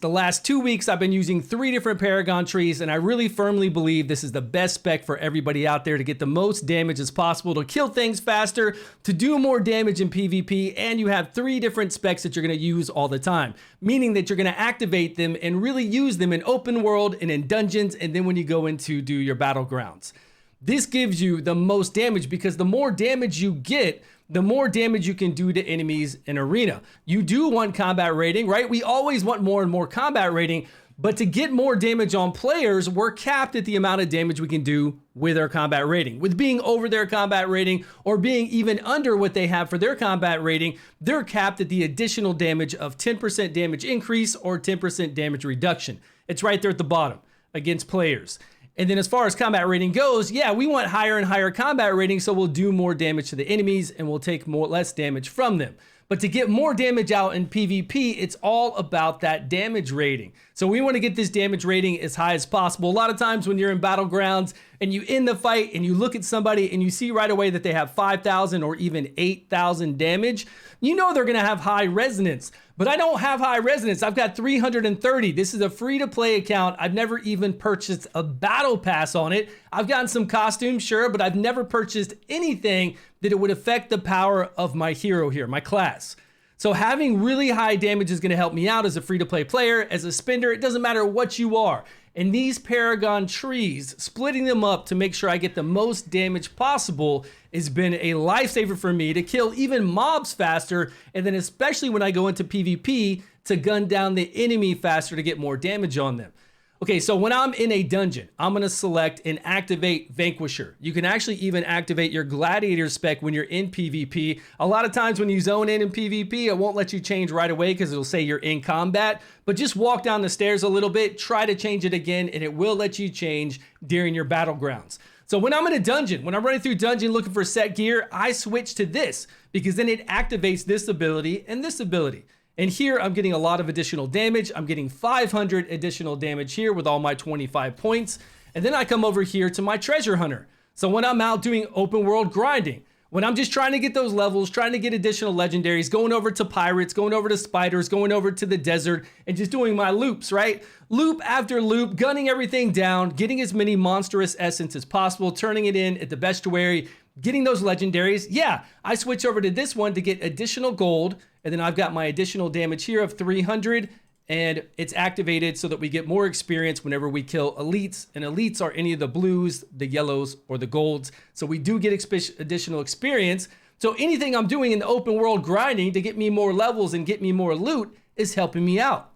The last 2 weeks, I've been using 3 different Paragon trees, and I really firmly believe this is the best spec for everybody out there to get the most damage as possible, to kill things faster, to do more damage in PvP, and you have 3 different specs that you're going to use all the time, meaning that you're going to activate them and really use them in open world and in dungeons, and then when you go into do your battlegrounds. This gives you the most damage because the more damage you get, the more damage you can do to enemies in arena. You do want combat rating, right? We always want more and more combat rating, but to get more damage on players, we're capped at the amount of damage we can do with our combat rating. With being over their combat rating or being even under what they have for their combat rating, they're capped at the additional damage of 10% damage increase or 10% damage reduction. It's right there at the bottom against players. And then as far as combat rating goes, yeah, we want higher and higher combat rating, so we'll do more damage to the enemies and we'll take less damage from them. But to get more damage out in PvP, it's all about that damage rating. So we want to get this damage rating as high as possible. A lot of times when you're in battlegrounds and you end the fight and you look at somebody and you see right away that they have 5,000 or even 8,000 damage, you know they're going to have high resonance. But I don't have high resonance. I've got 330. This is a free-to-play account. I've never even purchased a battle pass on it. I've gotten some costumes, sure, but I've never purchased anything that it would affect the power of my hero here, my class. So having really high damage is going to help me out as a free-to-play player, as a spender. It doesn't matter what you are. And these Paragon trees, splitting them up to make sure I get the most damage possible has been a lifesaver for me to kill even mobs faster, and then especially when I go into PvP to gun down the enemy faster to get more damage on them. Okay, so when I'm in a dungeon, I'm going to select and activate Vanquisher. You can actually even activate your Gladiator spec when you're in PvP. A lot of times when you zone in PvP, it won't let you change right away because it'll say you're in combat. But just walk down the stairs a little bit, try to change it again, and it will let you change during your battlegrounds. So when I'm in a dungeon, when I'm running through dungeon looking for set gear, I switch to this because then it activates this ability and this ability. And here I'm getting a lot of additional damage. I'm getting 500 additional damage here with all my 25 points. And then I come over here to my treasure hunter. So when I'm out doing open world grinding, when I'm just trying to get those levels, trying to get additional legendaries, going over to pirates, going over to spiders, going over to the desert, and just doing my loops, right? Loop after loop, gunning everything down, getting as many monstrous essence as possible, turning it in at the bestiary, getting those legendaries. Yeah, I switch over to this one to get additional gold, and then I've got my additional damage here of 300, and it's activated so that we get more experience whenever we kill elites, and elites are any of the blues, the yellows, or the golds. So we do get additional experience. So anything I'm doing in the open world grinding to get me more levels and get me more loot is helping me out.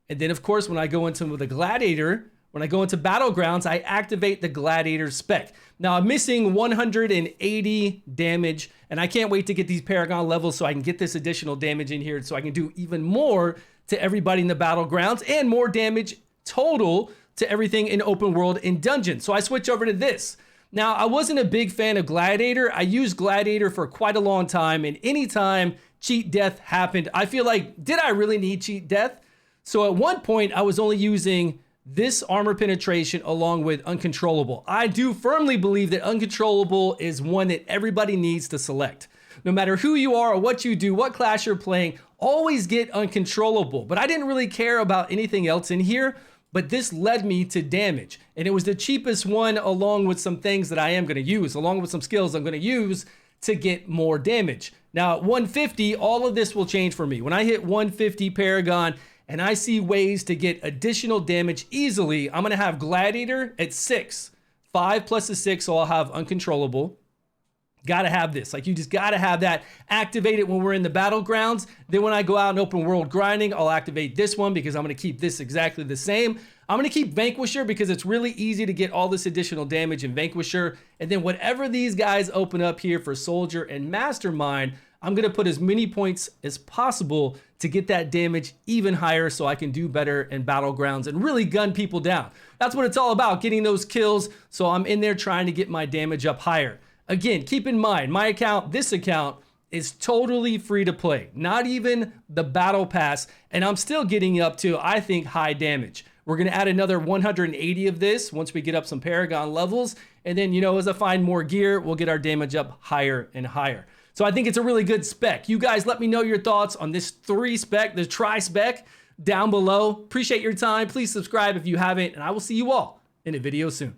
And then of course, when I go into the Gladiator, when I go into battlegrounds, I activate the Gladiator spec. Now I'm missing 180 damage, and I can't wait to get these Paragon levels so I can get this additional damage in here so I can do even more to everybody in the battlegrounds and more damage total to everything in open world and dungeon. So I switch over to this. Now, I wasn't a big fan of Gladiator. I used Gladiator for quite a long time, and anytime cheat death happened, I feel like, did I really need cheat death? So at one point, I was only using this armor penetration along with uncontrollable. I do firmly believe that uncontrollable is one that everybody needs to select. No matter who you are or what you do, what class you're playing, always get uncontrollable. But I didn't really care about anything else in here, but this led me to damage. And it was the cheapest one along with some things that I am going to use, along with some skills I'm going to use to get more damage. Now at 150, all of this will change for me. When I hit 150 Paragon, and I see ways to get additional damage easily, I'm gonna have Gladiator at 6. 5 plus a 6, so I'll have uncontrollable. Gotta have this, like you just gotta have that activated when we're in the battlegrounds. Then when I go out in open world grinding, I'll activate this one because I'm gonna keep this exactly the same. I'm gonna keep Vanquisher because it's really easy to get all this additional damage in Vanquisher. And then whatever these guys open up here for Soldier and Mastermind, I'm gonna put as many points as possible to get that damage even higher so I can do better in battlegrounds and really gun people down. That's what it's all about, getting those kills. So I'm in there trying to get my damage up higher. Again, keep in mind, my account, this account, is totally free to play. Not even the battle pass, and I'm still getting up to, I think, high damage. We're gonna add another 180 of this once we get up some Paragon levels. And then, you know, as I find more gear, we'll get our damage up higher and higher. So I think it's a really good spec. You guys let me know your thoughts on this 3 spec, the tri-spec. down below. Appreciate your time. Please subscribe if you haven't, and I will see you all in a video soon.